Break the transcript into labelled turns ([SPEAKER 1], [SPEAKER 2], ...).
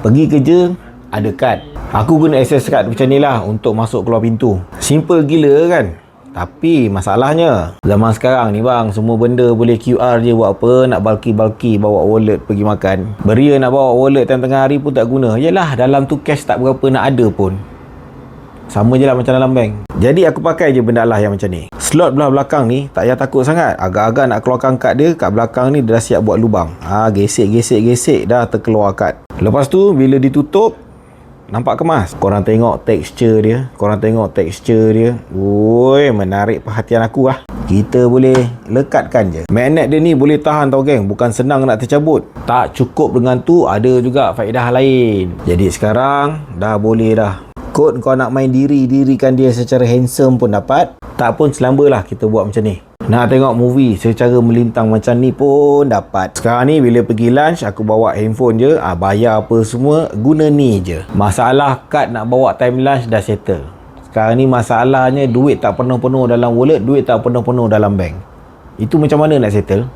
[SPEAKER 1] Pergi kerja, ada kad. Aku guna access card macam ni lah untuk masuk keluar pintu. Simple gila kan? Tapi masalahnya zaman sekarang ni bang, semua benda boleh QR je. Buat apa nak bulky bawa wallet pergi makan. Beria nak bawa wallet tengah hari pun tak guna. Yelah, dalam tu cash tak berapa nak ada pun. Sama je lah macam dalam bank. Jadi aku pakai je benda lah yang macam ni. Slot belah belakang ni tak payah takut sangat. Agak-agak nak keluarkan kad dia, kat belakang ni dia dah siap buat lubang. Gesek dah terkeluar kad. Lepas tu bila ditutup, nampak kemas. Korang tengok tekstur dia. Woi, menarik perhatian aku lah. Kita boleh lekatkan je. Magnet dia ni boleh tahan tau geng. Bukan senang nak tercabut. Tak cukup dengan tu, ada juga faedah lain. Jadi sekarang dah boleh dah. Kod kau nak main dirikan dia secara handsome pun dapat. Tak pun selambalah kita buat macam ni. Nak tengok movie secara melintang macam ni pun dapat. Sekarang ni bila pergi lunch, aku bawa handphone je, bayar apa semua, guna ni je. Masalah kad nak bawa time lunch dah settle. Sekarang ni masalahnya duit tak penuh-penuh dalam wallet, duit tak penuh-penuh dalam bank. Itu macam mana nak settle?